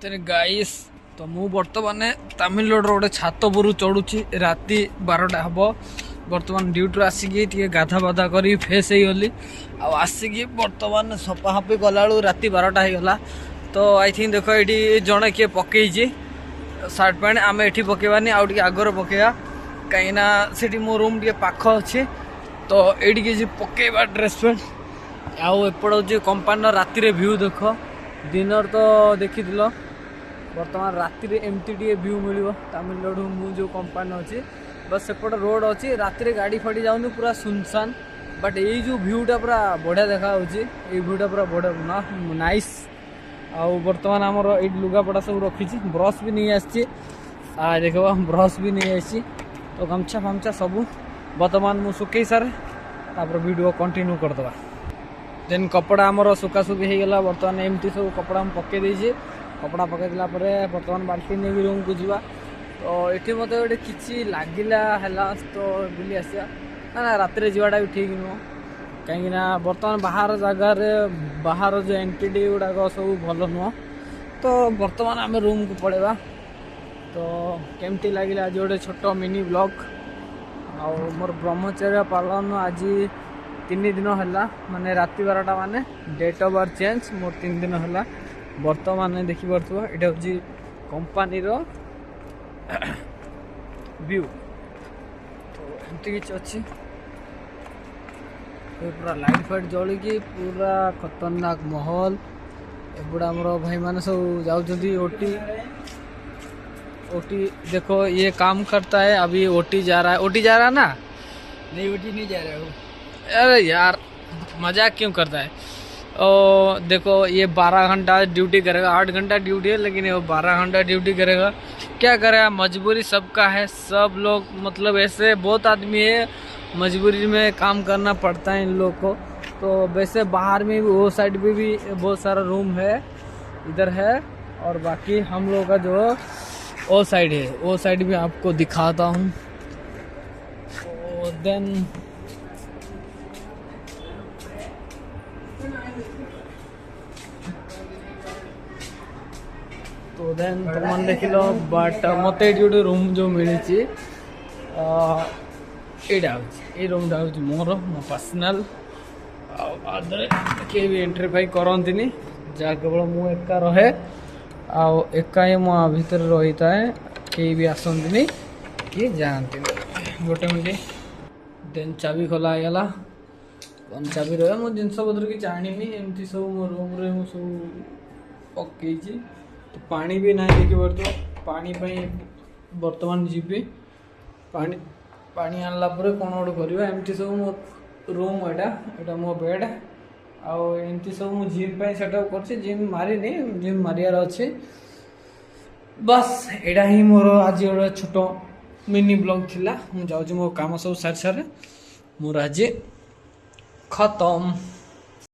तेरे गाइस तो मु बर्तमान तामिलनाडु गोटे छात पर चढ़ुची राति 12टा हम बर्तमान ड्यूटी आसिकी टे गाधा बाधा कर फ्रेश होगली आसिकी बर्तमान सफा सफी कला राति 12टा होगला। तो आई थिंक देख ये जड़े किए पकई सार्ट पैंट आम ये पकेबानी आउ टे आगर पकेबा कहीं से मो रूम टे पाख अच्छे तो ये पकेबा ड्रेस पैंट आउ एपट हूँ कंपानी राति भ्यू देख दिन तो देखी बर्तमान राति एमती व्यू मिल तामिलनाडु मु जो कंपानी अच्छी बस सेपट रोड अच्छी राति गाड़ी फाड़ी जाऊनी पूरा सुनसान बट ये जो भ्यूटा पूरा बढ़िया देखा ये भ्यूटा पूरा बढ़िया नाइस। आउ बर्तमान आमर ये लुगापड़ा सब रखी ब्रश भी नहीं आसी देख ब्रश भी नहीं आसी तो गमछा फमछा सब बर्तमान मु सुखई सारे तापर वीडियो कंटिन्यू करदे देन कपड़ा आमर सुखासुखी हो गला बर्तमान एमती सब कपड़ा हम पके देछे कपड़ा पकई देला परे बर्तमान बाल्टी नहीं रूम को जीवा तो ये मत गोटे कि लगिला तो बुली आसा ना राति जावाटा भी ठीक नुह कहीं बर्तमान बाहर जगार बाहर जो एंटिटी गुड़ाक सब भल नुह तो बर्तमान आम रूम को पड़ेगा। तो केमती लगे आज गोटे छोट मिनी ब्लॉग आ मोर ब्रह्मचर्य पालन आज 3 दिन है माने राति 12टा माने डेट ऑफ बर्थ चेंज मोर 3 दिन है बर्तमान देखी पार्थ्व ये हूँ कंपानी व्यू तो एमती किसी अच्छी पूरा लाइट फाइट जलिकी पूरा खतरनाक माहौल एपटा आमर भाई मैंने सब जाऊँगी ओटी ओटी देखो ये काम करता है अभी ओटी जा रहा है ओटी जा रहा है ना नहीं ओटी नहीं जा रहा है अरे यार मजाक क्यों करता है। ओ देखो ये 12 घंटा ड्यूटी करेगा 8 घंटा ड्यूटी है लेकिन वो 12 घंटा ड्यूटी करेगा क्या करेगा मजबूरी सबका है सब लोग मतलब ऐसे बहुत आदमी है मजबूरी में काम करना पड़ता है इन लोग को। तो वैसे बाहर में भी वो साइड पे भी बहुत सारा रूम है इधर है और बाकी हम लोग का जो वो साइड है वो साइड भी आपको दिखाता हूँ। देन तो देन तुम देख लो बट मत ये रूम जो मिली ये रूम मोर मो पर्सनल किए भी एंट्री फाई करती जहाँ केवल मु एका रहे एका ही मो भीतर रही है कहीं भी आसती कि जाती गोटे मिनट देन चाबी खोला गला कौन चाबी रहा मो जिनस पत्र कि आनी एमती सब मो रूम रे सब पकई तो पानी भी ना देखी पार्थ पानी बर्तमान जीवी पानी पानी आनला कौन गोटे करवा एमती सब मो रूम एटा मो बेड आमती सब मु जिम सेटअप कर जिम मारी जिम मारियार अच्छे बस एटा ही मोर आज गोटे छोट मिनी ब्लॉग थिला मु जाऊँ मो काम सब सारी सारे मोर आज खत्म।